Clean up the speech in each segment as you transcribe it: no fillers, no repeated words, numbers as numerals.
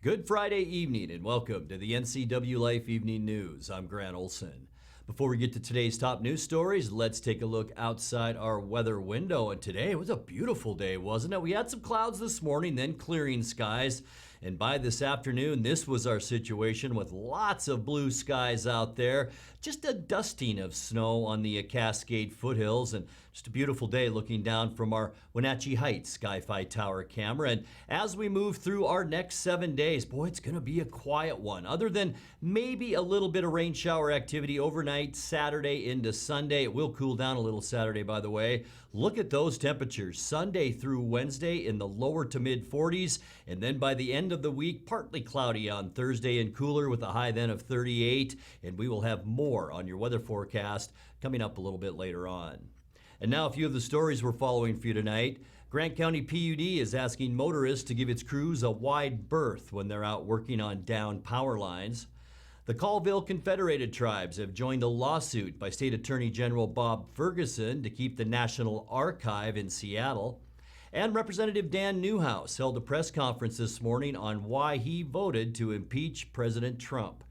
Good Friday evening and welcome to the NCWLIFE Evening News. I'm Grant Olson. Before we get to today's top news stories, let's take a look outside our weather window. And today it was a beautiful day, wasn't it? We had some clouds this morning, then clearing skies. And by this afternoon, this was our situation with lots of blue skies out there. Just a dusting of snow on the Cascade foothills, and just a beautiful day looking down from our Wenatchee Heights Sky-Fi Tower camera. And as we move through our next 7 days, boy, it's going to be a quiet one. Other than maybe a little bit of rain shower activity overnight, Saturday into Sunday. It will cool down a little Saturday, by the way. Look at those temperatures. Sunday through Wednesday in the lower to mid 40s, and then by the end of the week, partly cloudy on Thursday and cooler with a high then of 38. And we will have more on your weather forecast coming up a little bit later on. And now a few of the stories we're following for you tonight. Grant County PUD is asking motorists to give its crews a wide berth when they're out working on down power lines. The Colville Confederated Tribes have joined a lawsuit by State Attorney General Bob Ferguson to keep the National Archive in Seattle. And Representative Dan Newhouse held a press conference this morning on why he voted to impeach President Trump.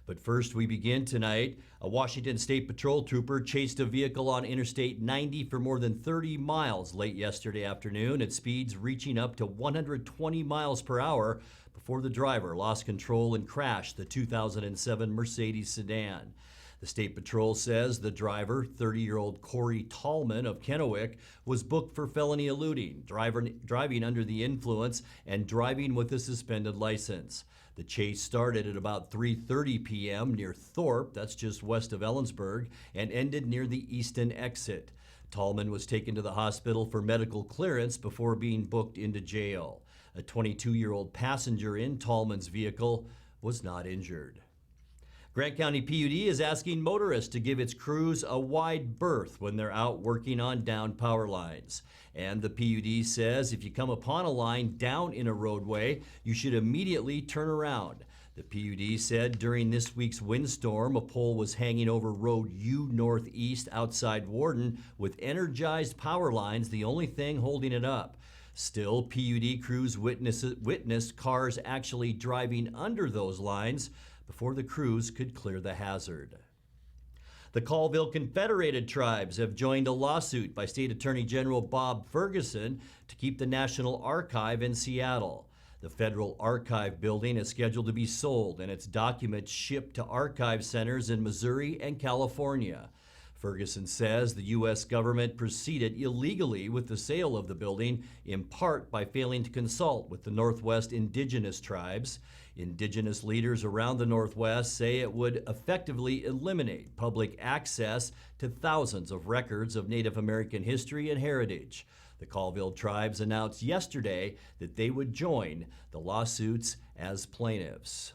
But first, we begin tonight. A Washington State Patrol trooper chased a vehicle on Interstate 90 for more than 30 miles late yesterday afternoon at speeds reaching up to 120 miles per hour before the driver lost control and crashed the 2007 Mercedes sedan. The State Patrol says the driver, 30-year-old Corey Tallman of Kennewick, was booked for felony eluding, driving under the influence, and driving with a suspended license. The chase started at about 3:30 p.m. near Thorpe, that's just west of Ellensburg, and ended near the Easton exit. Tallman was taken to the hospital for medical clearance before being booked into jail. A 22-year-old passenger in Tallman's vehicle was not injured. Grant County PUD is asking motorists to give its crews a wide berth when they're out working on down power lines. And the PUD says if you come upon a line down in a roadway, you should immediately turn around. The PUD said during this week's windstorm, a pole was hanging over Road U Northeast outside Warden with energized power lines, the only thing holding it up. Still, PUD crews witnessed cars actually driving under those lines before the crews could clear the hazard. The Colville Confederated Tribes have joined a lawsuit by State Attorney General Bob Ferguson to keep the National Archive in Seattle. The Federal Archive building is scheduled to be sold and its documents shipped to archive centers in Missouri and California. Ferguson says the U.S. government proceeded illegally with the sale of the building, in part by failing to consult with the Northwest indigenous tribes. Indigenous leaders around the Northwest say it would effectively eliminate public access to thousands of records of Native American history and heritage. The Colville tribes announced yesterday that they would join the lawsuits as plaintiffs.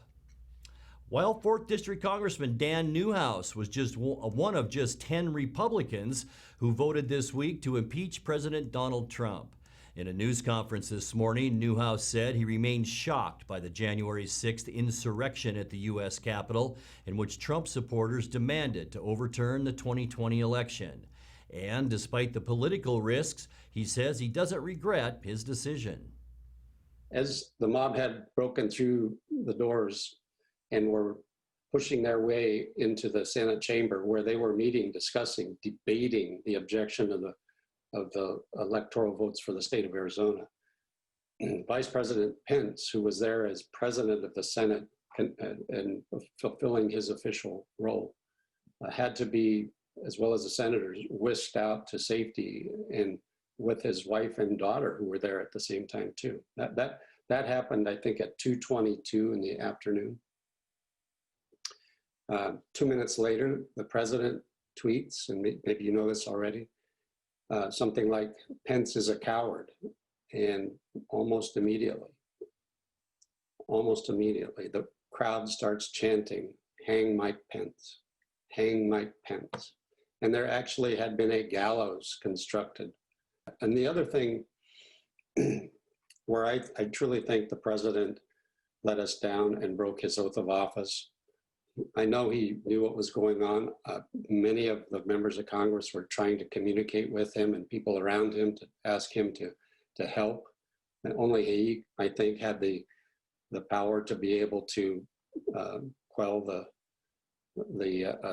While 4th District Congressman Dan Newhouse was just one of just 10 Republicans who voted this week to impeach President Donald Trump. In a news conference this morning, Newhouse said he remains shocked by the January 6th insurrection at the U.S. Capitol, in which Trump supporters demanded to overturn the 2020 election. And despite the political risks, he says he doesn't regret his decision. As the mob had broken through the doors and were pushing their way into the Senate chamber where they were meeting, discussing, debating the objection of the electoral votes for the state of Arizona. Vice President Pence, who was there as president of the Senate and fulfilling his official role, had to be, as well as the senators, whisked out to safety, and with his wife and daughter who were there at the same time too. That happened, I think, at 2:22 in the afternoon. 2 minutes later, the president tweets, and maybe you know this already, something like, "Pence is a coward." And almost immediately, the crowd starts chanting, "Hang Mike Pence, hang Mike Pence." And there actually had been a gallows constructed. And the other thing where I truly think the president let us down and broke his oath of office, I know he knew what was going on. Many of the members of Congress were trying to communicate with him and people around him to ask him to help. And only he, I think, had the the power to be able to quell the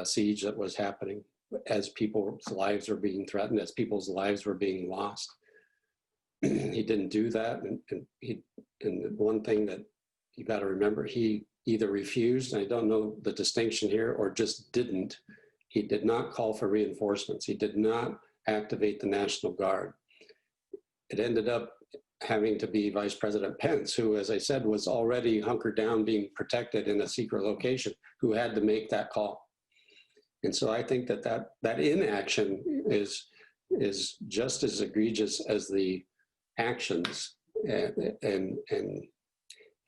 siege that was happening as people's lives were being threatened, as people's lives were being lost. He didn't do that. And one thing that you got to remember, he either refused, and I don't know the distinction here, or just didn't. He did not call for reinforcements. He did not activate the National Guard. It ended up having to be Vice President Pence, who, as I said, was already hunkered down, being protected in a secret location, who had to make that call. And so I think that inaction is just as egregious as the actions. And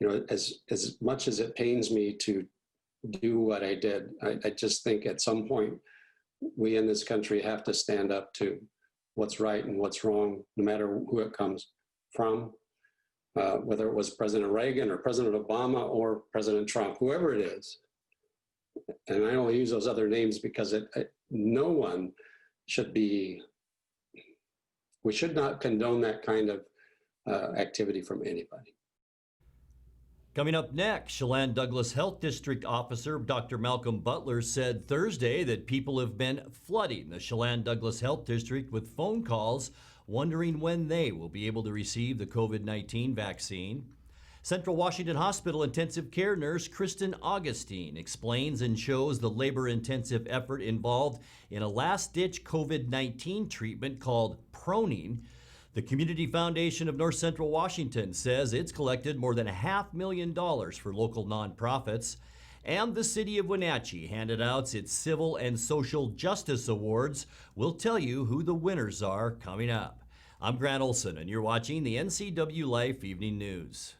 you know, as much as it pains me to do what I did, I just think at some point we in this country have to stand up to what's right and what's wrong, no matter who it comes from, whether it was President Reagan or President Obama or President Trump, whoever it is. And I only use those other names because no one should be, we should not condone that kind of activity from anybody. Coming up next, Chelan Douglas Health District Officer Dr. Malcolm Butler said Thursday that people have been flooding the Chelan Douglas Health District with phone calls wondering when they will be able to receive the COVID-19 vaccine. Central Washington Hospital intensive care nurse Kristen Augustine explains and shows the labor-intensive effort involved in a last-ditch COVID-19 treatment called proning. The Community Foundation of North Central Washington says it's collected more than $500,000 for local nonprofits. And the city of Wenatchee handed out its Civil and Social Justice Awards. We'll tell you who the winners are coming up. I'm Grant Olson, and you're watching the NCWLIFE Evening News.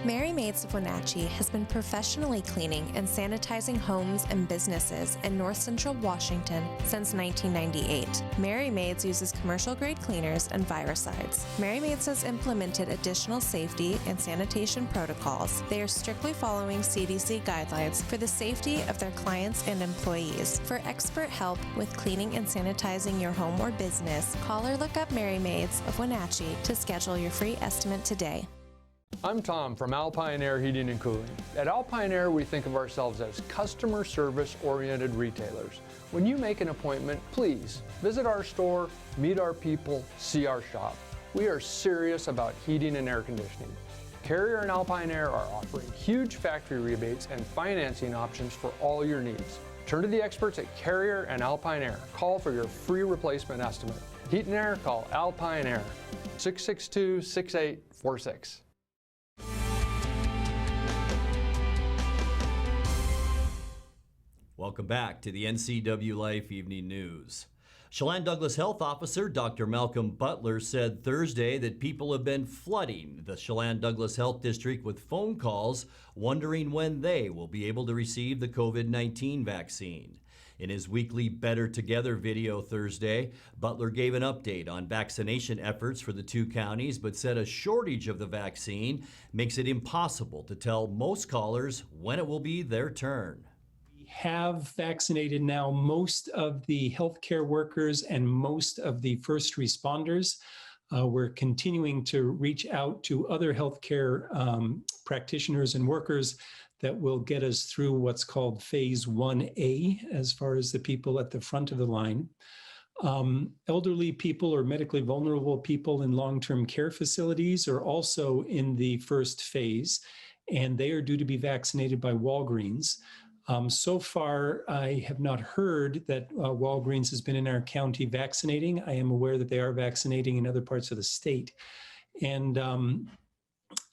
Mary Maids of Wenatchee has been professionally cleaning and sanitizing homes and businesses in North Central Washington since 1998. Mary Maids uses commercial-grade cleaners and viricides. Mary Maids has implemented additional safety and sanitation protocols. They are strictly following CDC guidelines for the safety of their clients and employees. For expert help with cleaning and sanitizing your home or business, call or look up Mary Maids of Wenatchee to schedule your free estimate today. I'm Tom from Alpine Air Heating and Cooling. At Alpine Air, we think of ourselves as customer service-oriented retailers. When you make an appointment, please visit our store, meet our people, see our shop. We are serious about heating and air conditioning. Carrier and Alpine Air are offering huge factory rebates and financing options for all your needs. Turn to the experts at Carrier and Alpine Air. Call for your free replacement estimate. Heat and air, call Alpine Air, 662-6846. Welcome back to the NCWLIFE Evening News. Chelan Douglas Health Officer Dr. Malcolm Butler said Thursday that people have been flooding the Chelan Douglas Health District with phone calls wondering when they will be able to receive the COVID-19 vaccine. In his weekly Better Together video Thursday, Butler gave an update on vaccination efforts for the two counties, but said a shortage of the vaccine makes it impossible to tell most callers when it will be their turn. Have vaccinated now most of the healthcare workers and most of the first responders. We're continuing to reach out to other healthcare practitioners and workers that will get us through what's called phase 1A, as far as the people at the front of the line. Elderly people or medically vulnerable people in long-term care facilities are also in the first phase, and they are due to be vaccinated by Walgreens. So far, I have not heard that Walgreens has been in our county vaccinating. I am aware that they are vaccinating in other parts of the state. And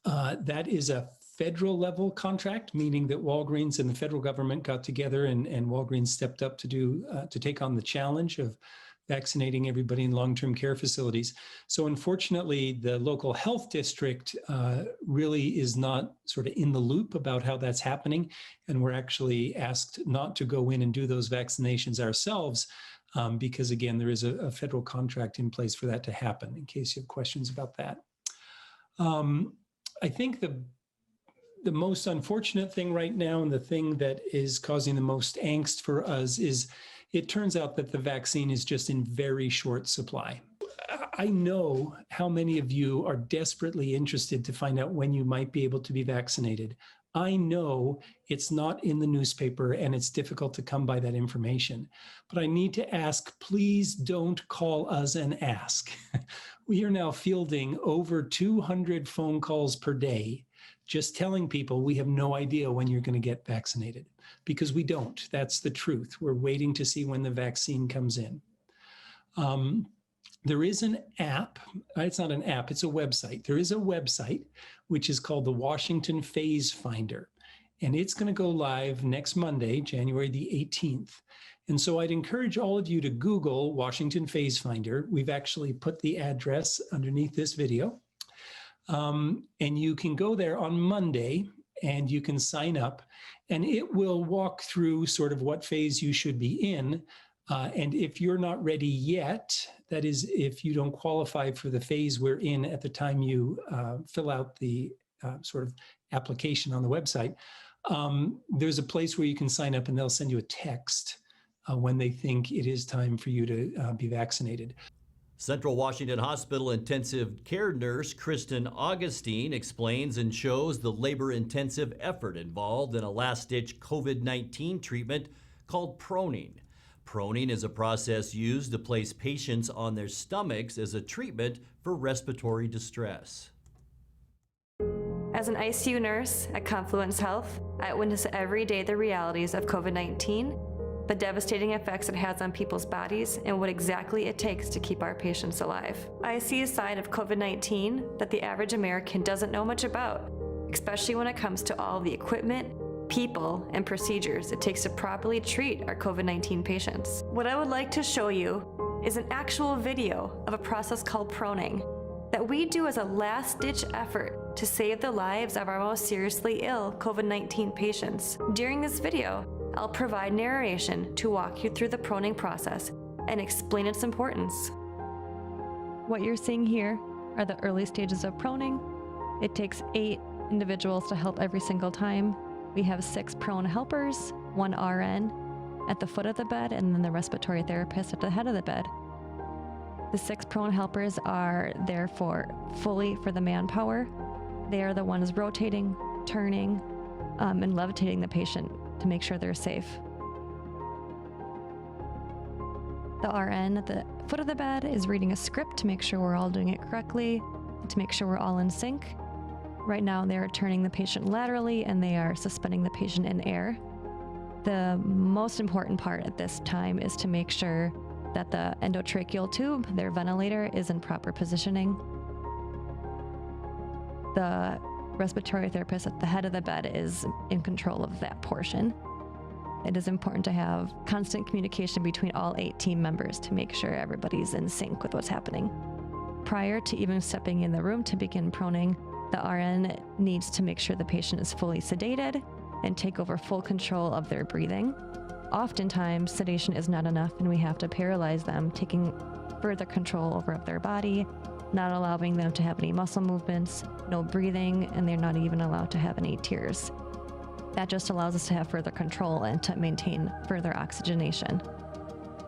that is a federal level contract, meaning that Walgreens and the federal government got together and Walgreens stepped up to take on the challenge of vaccinating everybody in long-term care facilities. So unfortunately, the local health district really is not sort of in the loop about how that's happening. And we're actually asked not to go in and do those vaccinations ourselves because, again, there is a federal contract in place for that to happen, in case you have questions about that. I think the most unfortunate thing right now and the thing that is causing the most angst for us is it turns out that the vaccine is just in very short supply. I know how many of you are desperately interested to find out when you might be able to be vaccinated. I know it's not in the newspaper and it's difficult to come by that information, but I need to ask, please don't call us and ask. We are now fielding over 200 phone calls per day, just telling people we have no idea when you're going to get vaccinated, because we don't. That's the truth. We're waiting to see when the vaccine comes in. There is an app. It's not an app, it's a website. There is a website which is called the Washington Phase Finder, and it's going to go live next Monday, January the 18th. And so I'd encourage all of you to Google Washington Phase Finder. We've actually put the address underneath this video. And you can go there on Monday and you can sign up, and it will walk through sort of what phase you should be in. And if you're not ready yet, that is, if you don't qualify for the phase we're in at the time you fill out the sort of application on the website, there's a place where you can sign up and they'll send you a text when they think it is time for you to be vaccinated. Central Washington Hospital intensive care nurse Kristen Augustine explains and shows the labor-intensive effort involved in a last-ditch COVID-19 treatment called proning. Proning is a process used to place patients on their stomachs as a treatment for respiratory distress. As an ICU nurse at Confluence Health, I witness every day the realities of COVID-19, the devastating effects it has on people's bodies, and what exactly it takes to keep our patients alive. I see a side of COVID-19 that the average American doesn't know much about, especially when it comes to all the equipment, people, and procedures it takes to properly treat our COVID-19 patients. What I would like to show you is an actual video of a process called proning that we do as a last-ditch effort to save the lives of our most seriously ill COVID-19 patients. During this video, I'll provide narration to walk you through the proning process and explain its importance. What you're seeing here are the early stages of proning. It takes 8 individuals to help every single time. We have 6 prone helpers, 1 RN at the foot of the bed, and then the respiratory therapist at the head of the bed. The 6 prone helpers are there fully for the manpower. They are the ones rotating, turning, and levitating the patient to make sure they're safe. The RN at the foot of the bed is reading a script to make sure we're all doing it correctly, to make sure we're all in sync. Right now they're turning the patient laterally and they are suspending the patient in air. The most important part at this time is to make sure that the endotracheal tube, their ventilator, is in proper positioning. The respiratory therapist at the head of the bed is in control of that portion. It is important to have constant communication between all 8 team members to make sure everybody's in sync with what's happening. Prior to even stepping in the room to begin proning, the RN needs to make sure the patient is fully sedated and take over full control of their breathing. Oftentimes, sedation is not enough and we have to paralyze them, taking further control over their body, not allowing them to have any muscle movements, no breathing, and they're not even allowed to have any tears. That just allows us to have further control and to maintain further oxygenation.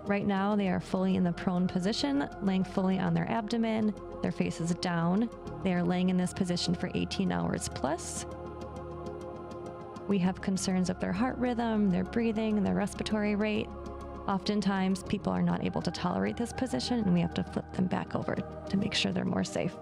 Right now, they are fully in the prone position, laying fully on their abdomen, their face is down. They are laying in this position for 18 hours plus. We have concerns of their heart rhythm, their breathing, their respiratory rate. Oftentimes, people are not able to tolerate this position, and we have to flip them back over to make sure they're more safe.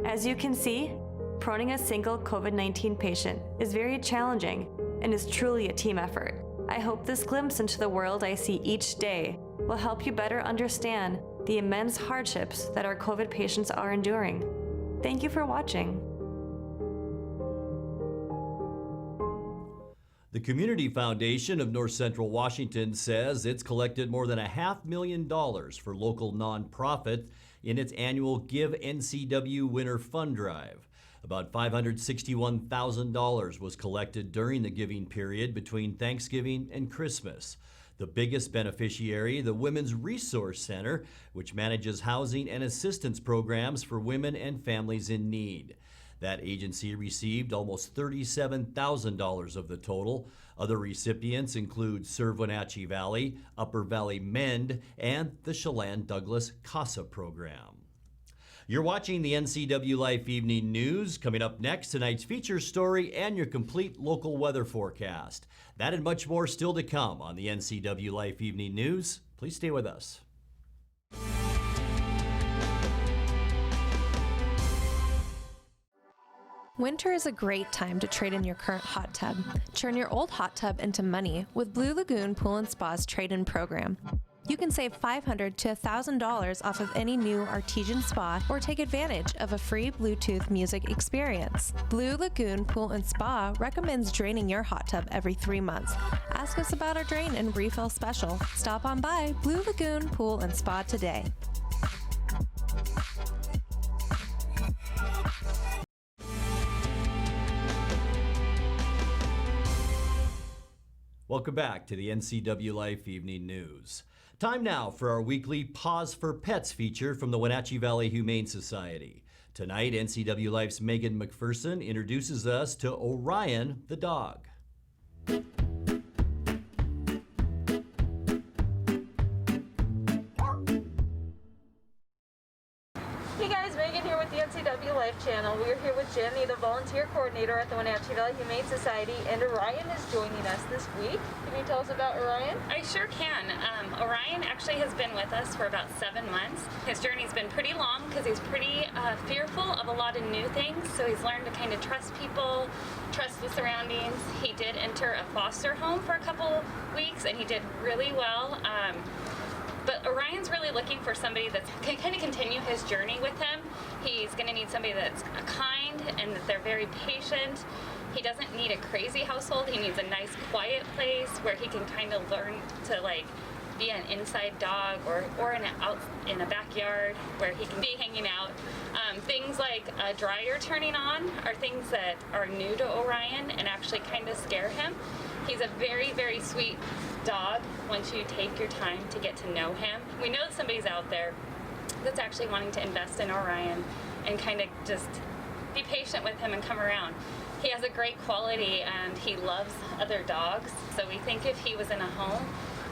As you can see, proning a single COVID-19 patient is very challenging and is truly a team effort. I hope this glimpse into the world I see each day will help you better understand the immense hardships that our COVID patients are enduring. Thank you for watching. The Community Foundation of North Central Washington says it's collected more than $500,000 for local nonprofits in its annual Give NCW Winter Fund Drive. About $561,000 was collected during the giving period between Thanksgiving and Christmas. The biggest beneficiary, the Women's Resource Center, which manages housing and assistance programs for women and families in need. That agency received almost $37,000 of the total. Other recipients include Serve Wenatchee Valley, Upper Valley Mend, and the Chelan Douglas CASA program. You're watching the NCWLIFE Evening News. Coming up next, tonight's feature story and your complete local weather forecast. That and much more still to come on the NCWLIFE Evening News. Please stay with us. Winter is a great time to trade in your current hot tub. Turn your old hot tub into money with Blue Lagoon Pool and Spa's trade-in program. You can save $500 to $1,000 off of any new artesian spa or take advantage of a free Bluetooth music experience. Blue Lagoon Pool and Spa recommends draining your hot tub every 3 months. Ask us about our drain and refill special. Stop on by Blue Lagoon Pool and Spa today. Welcome back to the NCWLIFE Evening News. Time now for our weekly Pause for Pets feature from the Wenatchee Valley Humane Society. Tonight, NCWLIFE's Megan McPherson introduces us to Orion the dog. Hey guys, Megan here with the NCWLIFE channel. We're here with Jenny, the volunteer coordinator at the Wenatchee Valley Humane Society, and Orion is joining us this week. Can you tell us about Orion? I sure can. Orion actually has been with us for about 7 months. His journey's been pretty long because he's pretty fearful of a lot of new things, so he's learned to kind of trust people, trust the surroundings. He did enter a foster home for a couple weeks, and he did really well. But Orion's really looking for somebody that can kind of continue his journey with him. He's going to need somebody that's kind and that they're very patient. He doesn't need a crazy household. He needs a nice, quiet place where he can kind of learn to be an inside dog or out in a backyard where he can be hanging out. Things like a dryer turning on are things that are new to Orion and actually kind of scare him. He's a very, very sweet dog once you take your time to get to know him. We know that somebody's out there that's actually wanting to invest in Orion and kind of just be patient with him and come around. He has a great quality and he loves other dogs, so we think if he was in a home,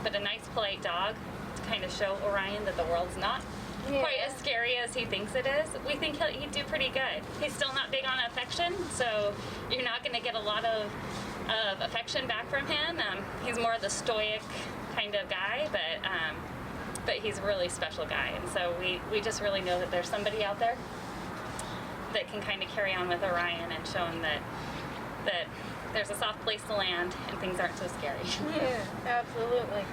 but a nice polite dog to kind of show Orion that the world's not quite as scary as he thinks it is, we think he'd do pretty good. He's still not big on affection, so you're not going to get a lot of affection back from him. He's more of the stoic kind of guy, but he's a really special guy, and so we just really know that there's somebody out there that can kind of carry on with Orion and show him that there's a soft place to land and things aren't so scary. Yeah, absolutely.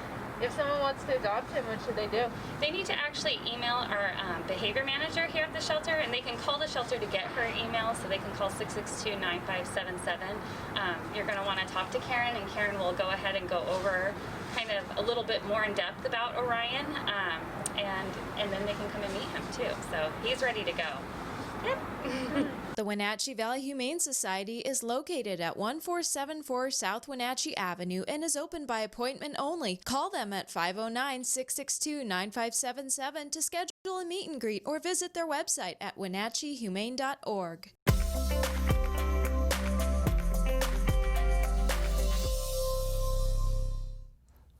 If someone wants to adopt him, what should they do? They need to actually email our behavior manager here at the shelter, and they can call the shelter to get her email, so they can call 662-9577. You're going to want to talk to Karen, and Karen will go ahead and go over kind of a little bit more in depth about Orion, and then they can come and meet him too. So he's ready to go. Yep. The Wenatchee Valley Humane Society is located at 1474 South Wenatchee Avenue and is open by appointment only. Call them at 509-662-9577 to schedule a meet and greet or visit their website at wenatcheehumane.org.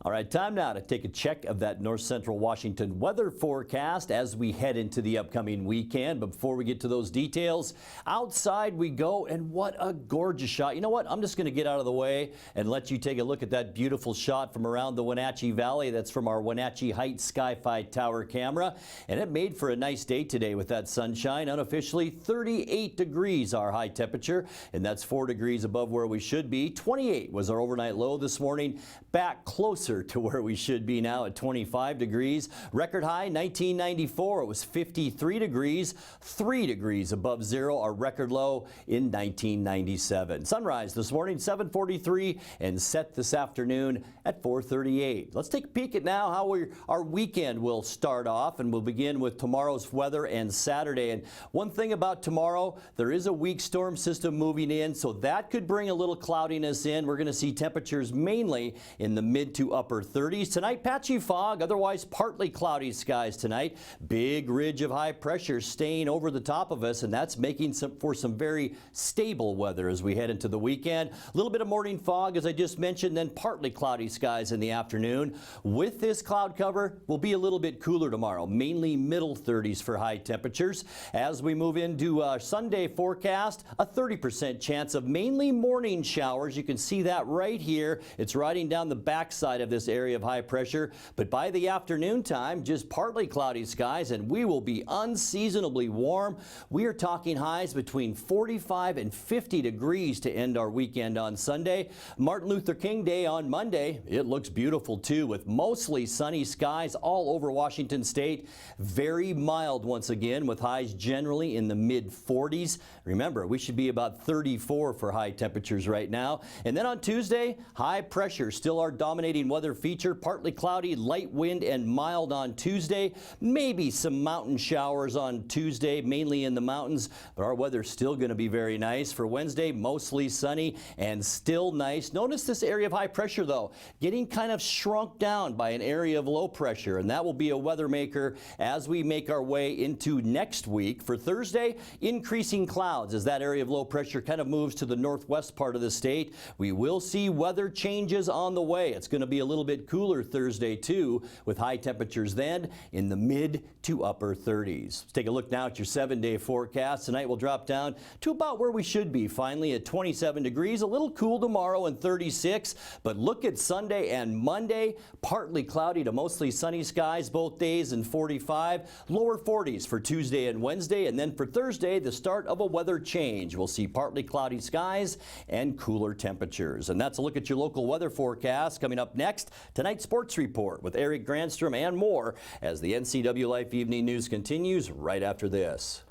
All right, time now to take a check of that north central Washington weather forecast as we head into the upcoming weekend. But before we get to those details, outside we go, and what a gorgeous shot. You know what? I'm just going to get out of the way and let you take a look at that beautiful shot from around the Wenatchee Valley. That's from our Wenatchee Heights Sky-Fi Tower camera. And it made for a nice day today with that sunshine. Unofficially 38 degrees our high temperature, and that's 4 degrees above where we should be. 28 was our overnight low this morning, back closer to where we should be now at 25 degrees. Record high 1994, it was 53 degrees, 3 degrees above zero, our record low in 1997. Sunrise this morning 7:43 and set this afternoon at 4:38. Let's take a peek at now how our weekend will start off, and we'll begin with tomorrow's weather and Saturday. And one thing about tomorrow, there is a weak storm system moving in, so that could bring a little cloudiness in. We're going to see temperatures mainly in the mid to upper upper 30s. Tonight, patchy fog, otherwise partly cloudy skies tonight. Big ridge of high pressure staying over the top of us, and that's making for some very stable weather as we head into the weekend. A little bit of morning fog, as I just mentioned, then partly cloudy skies in the afternoon. With this cloud cover, we'll be a little bit cooler tomorrow, mainly middle 30s for high temperatures. As we move into Sunday forecast, a 30% chance of mainly morning showers. You can see that right here. It's riding down the backside of this area of high pressure, but by the afternoon time, just partly cloudy skies, and we will be unseasonably warm. We are talking highs between 45 and 50 degrees to end our weekend on Sunday. Martin Luther King Day on Monday. It looks beautiful too, with mostly sunny skies all over Washington state. Very mild once again, with highs generally in the mid 40s. Remember, we should be about 34 for high temperatures right now. And then on Tuesday, high pressure still our dominating weather feature. Partly cloudy, light wind and mild on Tuesday. Maybe some mountain showers on Tuesday, mainly in the mountains, but our weather's still going to be very nice. For Wednesday, mostly sunny and still nice. Notice this area of high pressure, though, getting kind of shrunk down by an area of low pressure, and that will be a weather maker as we make our way into next week. For Thursday, increasing clouds as that area of low pressure kind of moves to the northwest part of the state. We will see weather changes on the way. It's going to be a little bit cooler Thursday, too, with high temperatures then in the mid to upper 30s. Let's take a look now at your 7-day forecast. Tonight will drop down to about where we should be, finally at 27 degrees. A little cool tomorrow and 36, but look at Sunday and Monday. Partly cloudy to mostly sunny skies both days and 45. Lower 40s for Tuesday and Wednesday, and then for Thursday, the start of a weather change. We'll see partly cloudy skies and cooler temperatures. And that's a look at your local weather forecast. Coming up next, tonight's sports report with Eric Granstrom and more as the NCWLIFE Evening News continues right after this.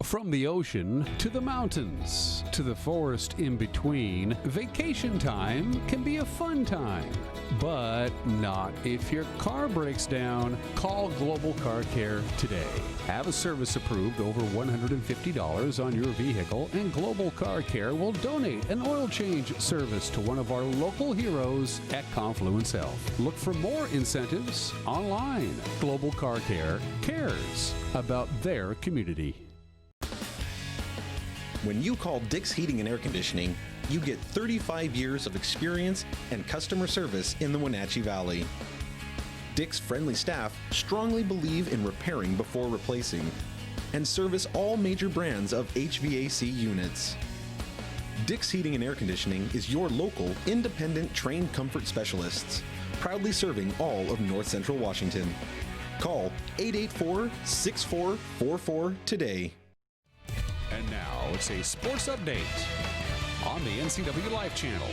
From the ocean to the mountains to the forest in between, vacation time can be a fun time. But not if your car breaks down. Call Global Car Care today. Have a service approved over $150 on your vehicle, and Global Car Care will donate an oil change service to one of our local heroes at Confluence Health. Look for more incentives online. Global Car Care cares about their community. When you call Dick's Heating and Air Conditioning, you get 35 years of experience and customer service in the Wenatchee Valley. Dick's friendly staff strongly believe in repairing before replacing and service all major brands of HVAC units. Dick's Heating and Air Conditioning is your local, independent, trained comfort specialists, proudly serving all of North Central Washington. Call 884-6444 today. And now it's a sports update on the NCWLIFE channel.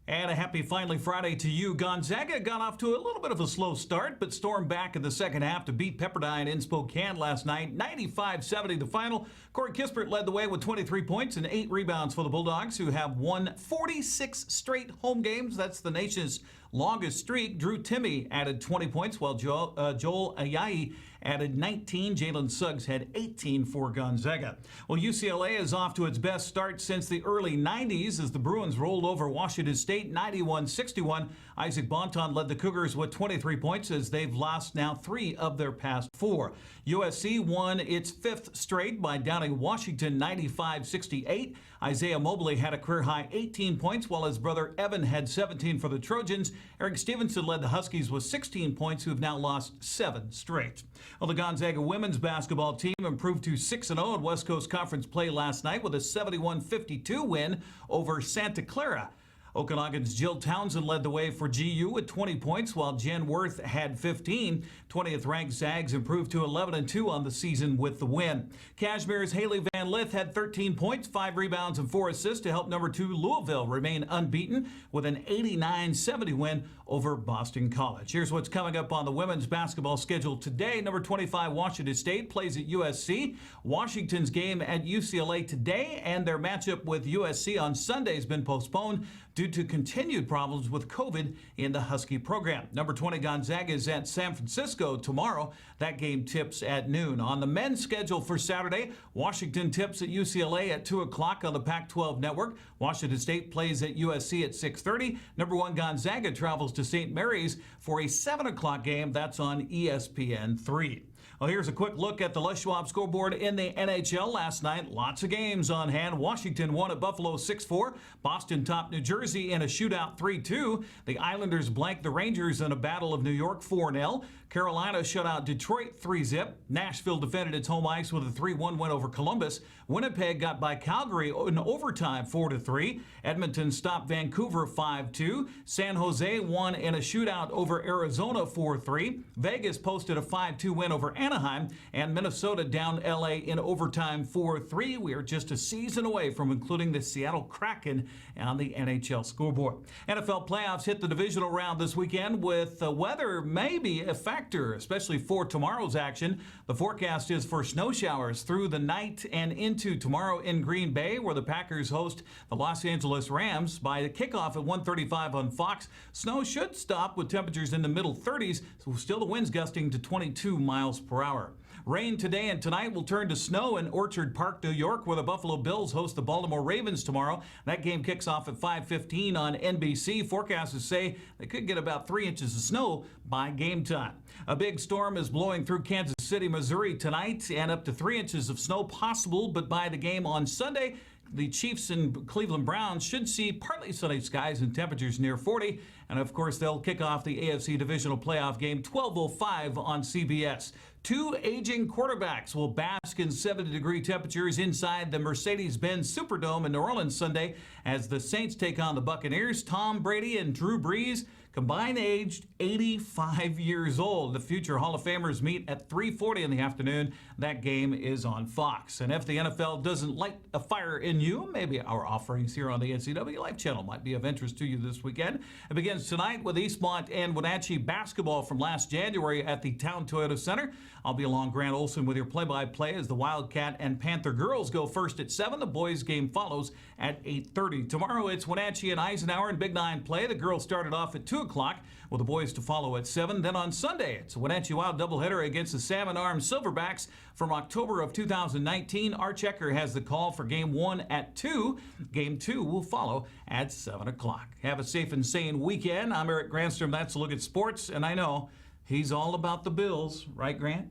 And a happy finally Friday to you. Gonzaga got off to a little bit of a slow start, but stormed back in the second half to beat Pepperdine in Spokane last night. 95-70 the final. Corey Kispert led the way with 23 points and 8 rebounds for the Bulldogs, who have won 46 straight home games. That's the nation's longest streak. Drew Timme added 20 points, while Joel Ayayi added 19. Jalen Suggs had 18 for Gonzaga. Well, UCLA is off to its best start since the early 90s as the Bruins rolled over Washington State 91-61. Isaac Bonton led the Cougars with 23 points as they've lost now 3 of their past 4. USC won its 5th straight by downing Washington 95-68. Isaiah Mobley had a career-high 18 points, while his brother Evan had 17 for the Trojans. Eric Stevenson led the Huskies with 16 points, who have now lost 7 straight. Well, the Gonzaga women's basketball team improved to 6-0 in West Coast Conference play last night with a 71-52 win over Santa Clara. Okanagan's Jill Townsend led the way for GU with 20 points, while Jen Worth had 15. 20th-ranked Zags improved to 11-2 on the season with the win. Cashmere's Haley Van Lith had 13 points, 5 rebounds, and 4 assists to help number 2 Louisville remain unbeaten with an 89-70 win over Boston College. Here's what's coming up on the women's basketball schedule today. Number 25 Washington State plays at USC. Washington's game at UCLA today, and their matchup with USC on Sunday has been postponed. due to continued problems with COVID in the Husky program. Number 20 Gonzaga is at San Francisco tomorrow. That game tips at noon. On the men's schedule for Saturday, Washington tips at UCLA at 2 o'clock on the Pac-12 network. Washington State plays at USC at 6:30. Number 1 Gonzaga travels to St. Mary's for a 7 o'clock game. That's on ESPN3. Well, here's a quick look at the Les Schwab scoreboard in the NHL last night. Lots of games on hand. Washington won at Buffalo 6-4. Boston topped New Jersey in a shootout 3-2. The Islanders blanked the Rangers in a battle of New York 4-0. Carolina shut out Detroit 3-0. Nashville defended its home ice with a 3-1 win over Columbus. Winnipeg got by Calgary in overtime 4-3. Edmonton stopped Vancouver 5-2. San Jose won in a shootout over Arizona 4-3. Vegas posted a 5-2 win over Anaheim, and Minnesota down LA in overtime 4-3. We are just a season away from including the Seattle Kraken on the NHL scoreboard. NFL playoffs hit the divisional round this weekend with weather maybe a factor, especially for tomorrow's action. The forecast is for snow showers through the night and into tomorrow in Green Bay, where the Packers host the Los Angeles Rams. By the kickoff at 1:35 on Fox, snow should stop with temperatures in the middle 30s, so still the winds gusting to 22 miles per hour. Rain today and tonight will turn to snow in Orchard Park, New York, where the Buffalo Bills host the Baltimore Ravens tomorrow. That game kicks off at 5:15 on NBC. Forecasters say they could get about 3 inches of snow by game time. A big storm is blowing through Kansas City, Missouri tonight, and up to 3 inches of snow possible, but by the game on Sunday, the Chiefs and Cleveland Browns should see partly sunny skies and temperatures near 40. And of course, they'll kick off the AFC Divisional Playoff game 12:05 on CBS. 2 aging quarterbacks will bask in 70-degree temperatures inside the Mercedes-Benz Superdome in New Orleans Sunday as the Saints take on the Buccaneers. Tom Brady and Drew Brees, combined aged 85 years old. The future Hall of Famers meet at 3:40 in the afternoon. That game is on Fox. And if the NFL doesn't light a fire in you, maybe our offerings here on the NCW Life channel might be of interest to you this weekend. It begins tonight with Eastmont and Wenatchee basketball from last January at the Town Toyota Center. I'll be along Grant Olson with your play-by-play as the Wildcat and Panther girls go first at 7. The boys game follows at 8:30. Tomorrow it's Wenatchee and Eisenhower in Big 9 play. The girls started off at 2 o'clock with the boys to follow at 7. Then on Sunday, it's a Wenatchee Wild doubleheader against the Salmon Arm Silverbacks from October of 2019. Art Checker has the call for Game 1 at 2. Game 2 will follow at 7 o'clock. Have a safe and sane weekend. I'm Eric Granstrom. That's a look at sports, and I know he's all about the Bills. Right, Grant?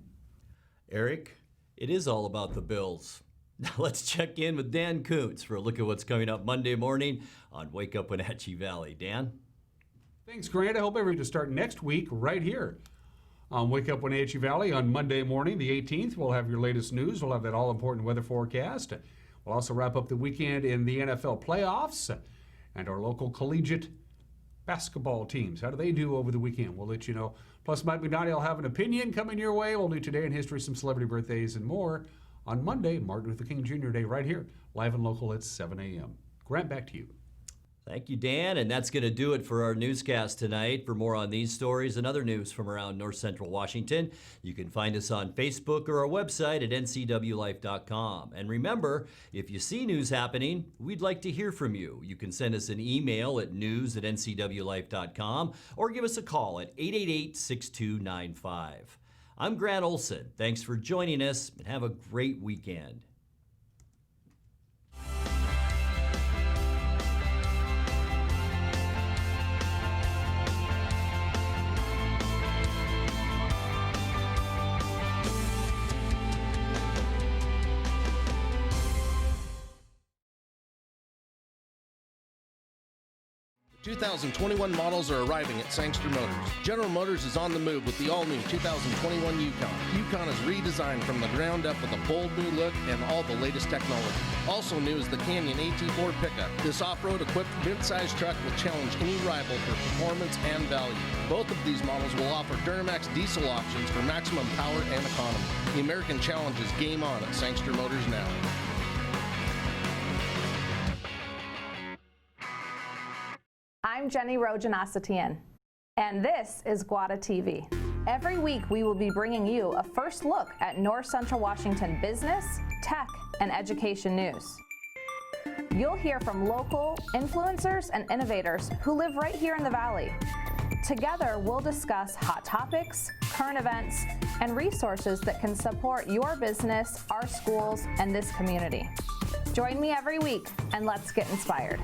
Eric, it is all about the Bills. Now let's check in with Dan Kuntz for a look at what's coming up Monday morning on Wake Up Wenatchee Valley. Dan? Thanks, Grant. I hope everybody to start next week right here on Wake Up Wenatchee Valley on Monday morning, the 18th. We'll have your latest news. We'll have that all-important weather forecast. We'll also wrap up the weekend in the NFL playoffs and our local collegiate basketball teams. How do they do over the weekend? We'll let you know. Plus, Mike McNaughty will have an opinion coming your way. We'll do Today in History, some celebrity birthdays, and more on Monday, Martin Luther King Jr. Day, right here, live and local at 7 a.m. Grant, back to you. Thank you, Dan. And that's going to do it for our newscast tonight. For more on these stories and other news from around North Central Washington, you can find us on Facebook or our website at ncwlife.com. And remember, if you see news happening, we'd like to hear from you. You can send us an email at news@ncwlife.com or give us a call at 888-6295. I'm Grant Olson. Thanks for joining us and have a great weekend. 2021 models are arriving at Sangster Motors. General Motors is on the move with the all-new 2021 Yukon. Yukon is redesigned from the ground up with a bold new look and all the latest technology. Also new is the Canyon AT4 pickup. This off-road equipped mid-size truck will challenge any rival for performance and value. Both of these models will offer Duramax diesel options for maximum power and economy. The American Challenge is game on at Sangster Motors now. I'm Jenny Rojanasatian, and this is Guada TV. Every week we will be bringing you a first look at North Central Washington business, tech, and education news. You'll hear from local influencers and innovators who live right here in the Valley. Together, we'll discuss hot topics, current events, and resources that can support your business, our schools, and this community. Join me every week, and let's get inspired.